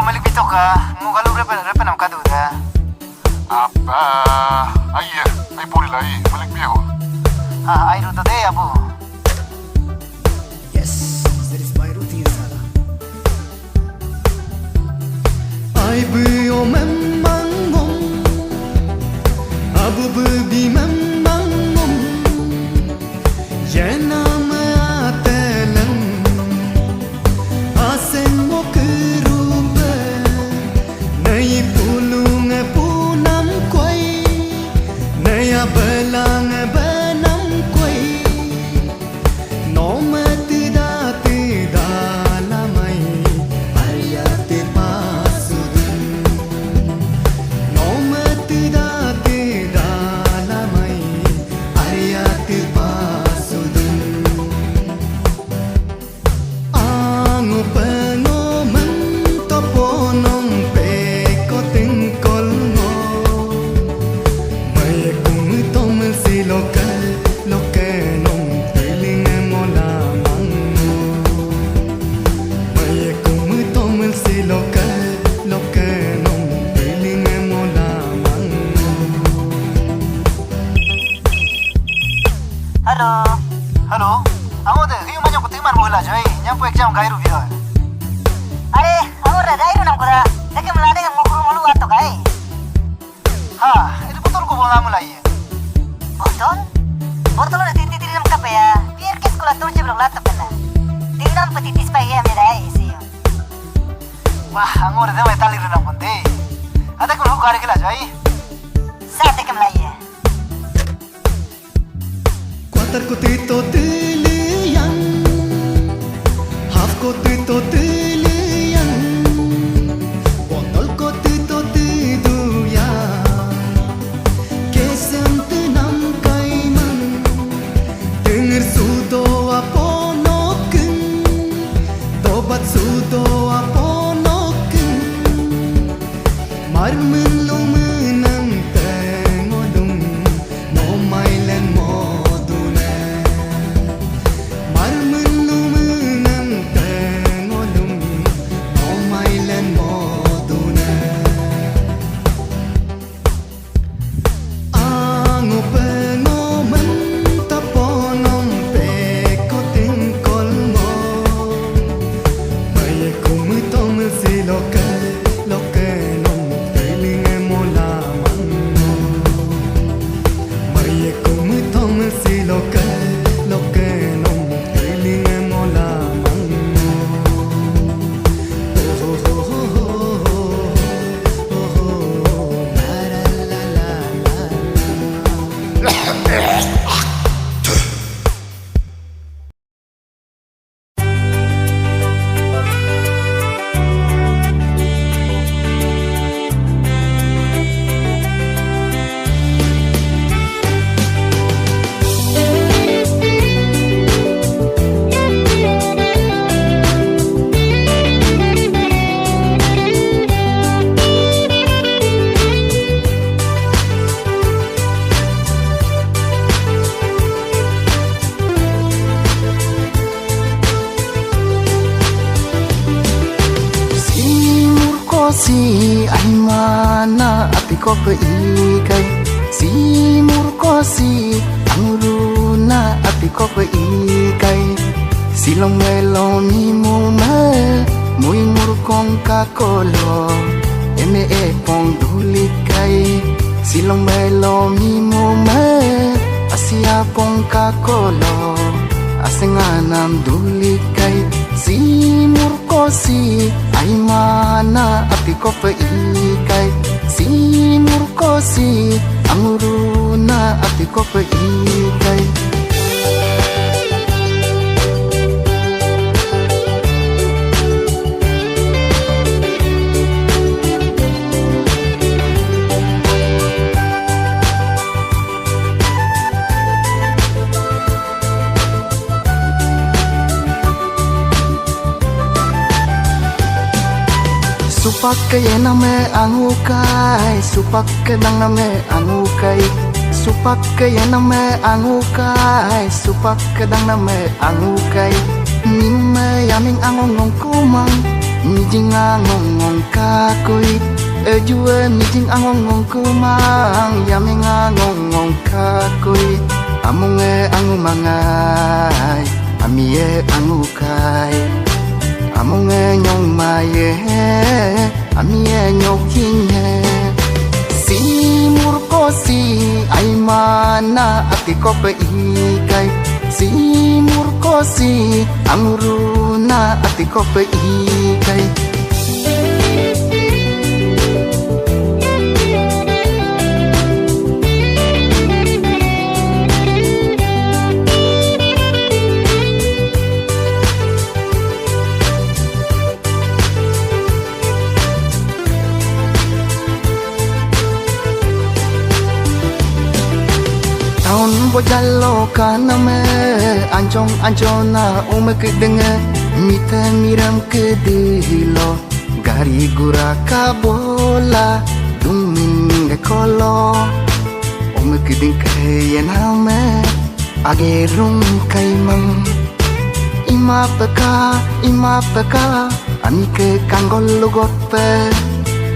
malik bitoka, mo kalau berapa nam kadu dah. Apa? Ayah, ay puri lai, balik biyaho. Ay ruta deh abu. Yes, that is my routine sana. Ay bu memang mom, abu bi memang mom. Jana maatelam, asen mo kerupa, nai pulung punam koi, naya belang benam koi. Nomat date dalamai, ayate pasudun. Nomat date dalamai, ayate pasudun. Angu penoman toponom peko tingkol mo. May kung tom silokal lokenom tiling mo lamang mo. May kung tom silokal lokenom tiling mo lamang mo. Halo. Ako deh, hiyo man yung kutiman mo hila joy. Yang po exam kairu video. अरे और रजाई रो नमको देखे मलाने का मुखरो मलु आतो काय Itu betul ko bola mulai. Bottle bottle ने तीन तीन नम कपे या फिर किस कोला तुरचे ब्लॉग लातो पना तीन नम पति तीस पाई है मेरा है इसी Wah, angor deh may tali rin ang kundi. Ada ko lu kari kila joy. साथ देखे मलाई है Quarter ko tito tiliyan, half ko tito tiliyan, botol ko tito tiduyan. Kesem tenam kaiman, dengar sudo aponoken, tobat sudo aponoken, marmen lumenang tengodum, no mailen modune. Marmen lumenang tengodum, no mailen modune. Ango pengomen taponom peko tingkol mo. May kumitom silokal lokenom tiling mo lamang mo. May kumitom silokal lokenom tiling mo lamang mo. Oh oh oh oh oh oh oh la la la la la. Si ay mana ati ko paikai si murkosi ang runa ati ko paikai silong melong ni mo me muy murkong kakolo eme e pong dulikai silong melong ni mo me asia pong kakolo asenganam dulikai si murkosi ay mana ati ko paikai si murkosi ang runa ati ko paikai supak kaya name angukai supak kedang name angukai supak kaya name angukai supak kedang name angukai nimme yaming angongong kumang mijing angong kakui jua mijing angong kumang yaming angong kakui amung angu mangai amie angu kai amung nyong maye amie nyokinye si murkosi ai mana ati kope ikai si murkosi anguruna ati kope ikai Bojalo kaname anjong anjona umek denge mite miram kedilo gari gura kabola dunging kolo umek ding kayaname agerung kaimang ima peka ani ke kanggol gope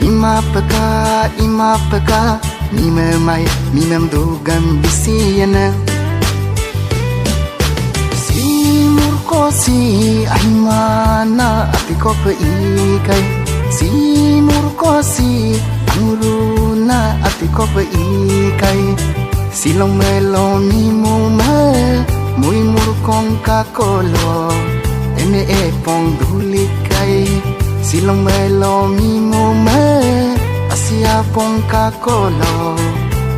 ima peka Mimem dugan bisiana si murkosi ai mana ati kope ikai si murkosi anguruna ati kope ikai silong melo mimu mui murkong kakolo ene pong dulikai silong melo mimu Asia pong kakolo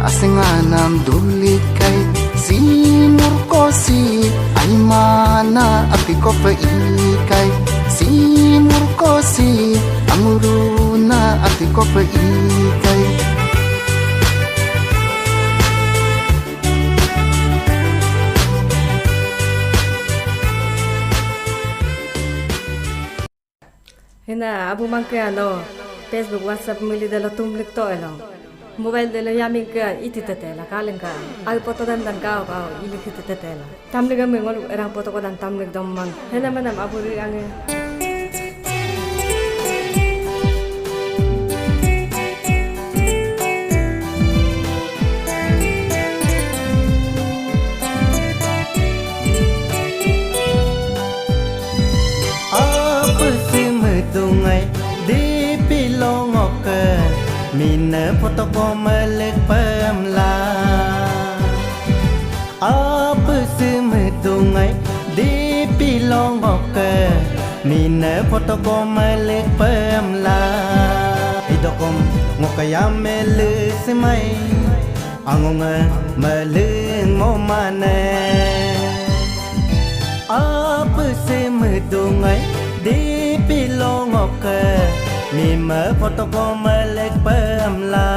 asenganam dulikai si murkosi ai mana api kope ikai si murkosi anguruna api kope ikai Hina abu mangke Facebook WhatsApp mili dalo tumlik to elong mobile dalo yaming ka iti tetela kaleng ka ay foto dan ka ilik iti tetela tamlik ang mengol erang foto ko dan tamlik domman hena manam abu ri ang Mina foto ko melek pemla apa semetungai di pilong oke Mina foto ko melek pemla idokom ngokayam mele semai angonga meleng momane apa semetungai di pilong oke Mima foto ko melek pemla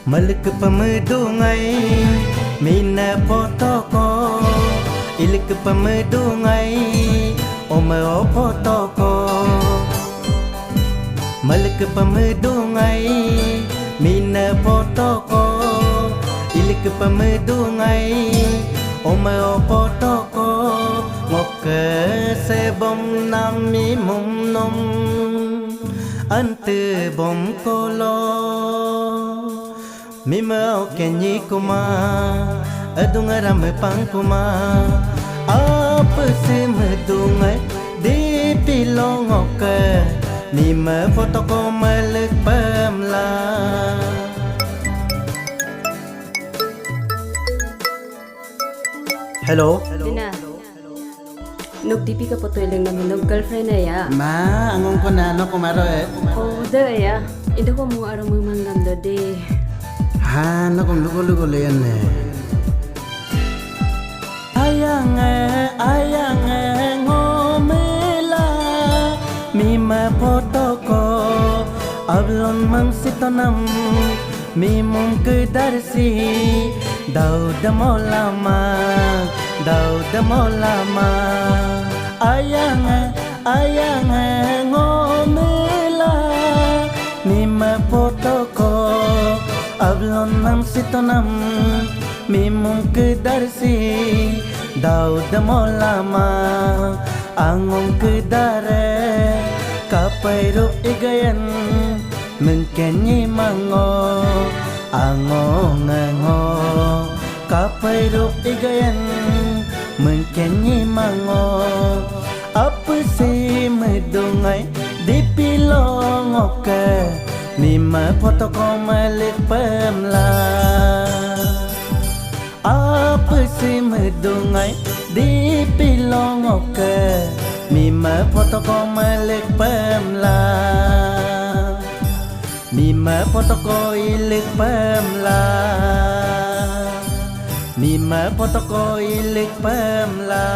Melek pemedungai Mina foto ko Ilik pemedungai Omeo foto ko Melek pemedungai Mina foto ko Ilik pemedungai Omeo foto ko Ngoke sebom nami mum nom Ante bom kolo Mima okenyi kuma Adunga rame pang kuma Apa se medungai Di pilong oke Mima foto ko melek pemla Hello? Dina Nuk dipi ka foto iling namin nuk girlfriend na ya Ma, angong ko na ano kumaro Oh da ya Ida ko mo arang mamangam da de Ha, ano kung lugo-lugo yan Ayange ngomela Mima foto ko Ablon mang sitonam Mimum kedarsi Daw damo lama Ayange ayang ngomela mima potoko ablon nam sitonam mimum kedarsi daud molama angong kedare kapai rup igayan mengkenyi mango angong ngo kapai rup igayan mengkenyi mango apa si medungai di pilong oke mima potoko malik pemla apa si medungai di pilong oke mima potoko malik pemla mima potoko ilik pemla mima potoko ilik pemla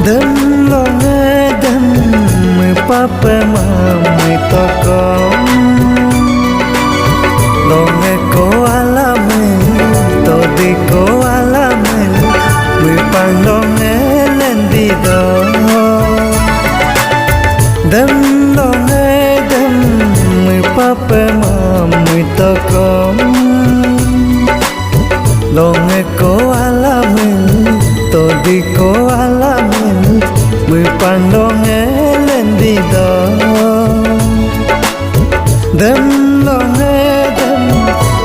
Đêm lo nghe đêm mười papa mami tokom lo nghe ko alame to di ko alame mười pang lo nghe lên đi đó đêm lo nghe đêm mười papa mami tokom lo nghe ko alame to di ko alame mười pandong lên đi đó đêm lo nghe đêm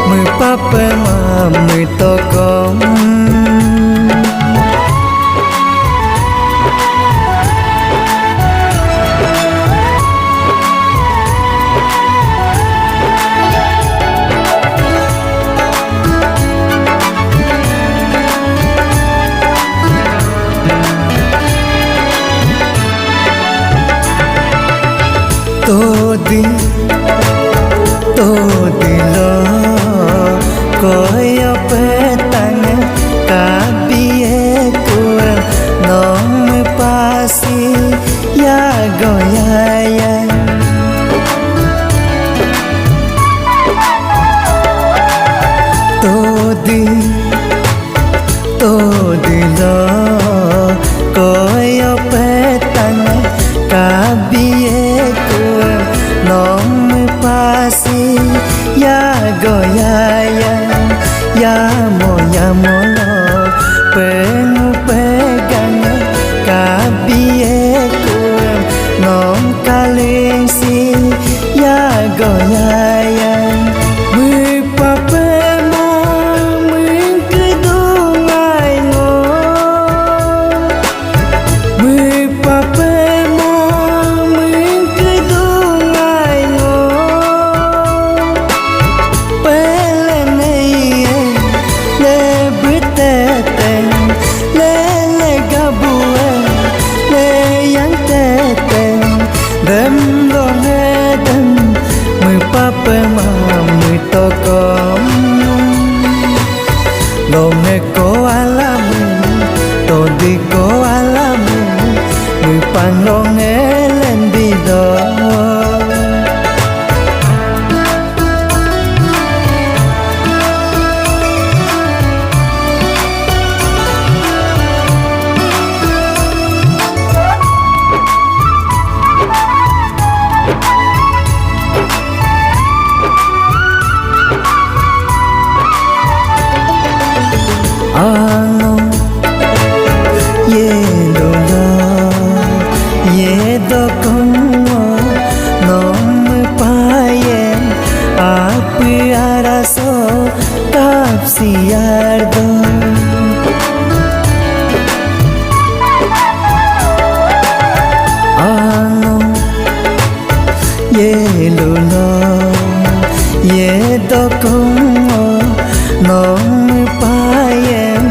mười papa mà mười to con tôi lo coi apa tanya kabie kuan nom pasi ya goyaya tôi lo coi apa tanya kabie kuan nom pasi ya goyaya ya mo lo pengu pegang kabie kuem nom kalingsi ya goyaya mui pape mo mui kedungai ngo mui pape mo mui kedungai ngo đêm lo nghe đêm mười papa mà mười to con lo nghe ko alame to di ko alame mười pan lo nghe lên đi đó Siardo ano ye lulo ye dokongo nom payem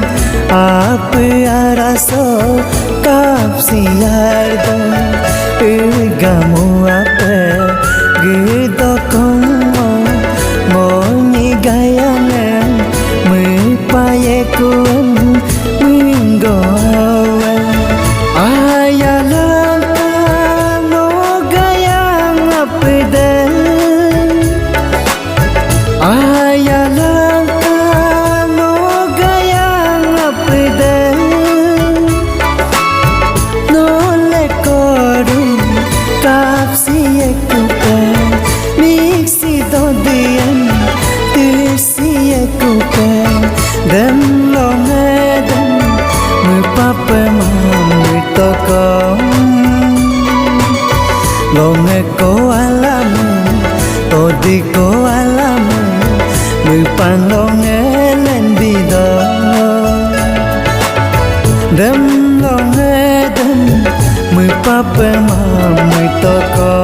kuan minggoan ayalang no gayang apedel ayalang no gayang apedel no le kodu kapsi ekupa mixi do dian tisi ekupa dan long edan mu papa mu tokong long eko alamu todi ko alamu mu panlong elen bido dan long edan mu papa mu tokong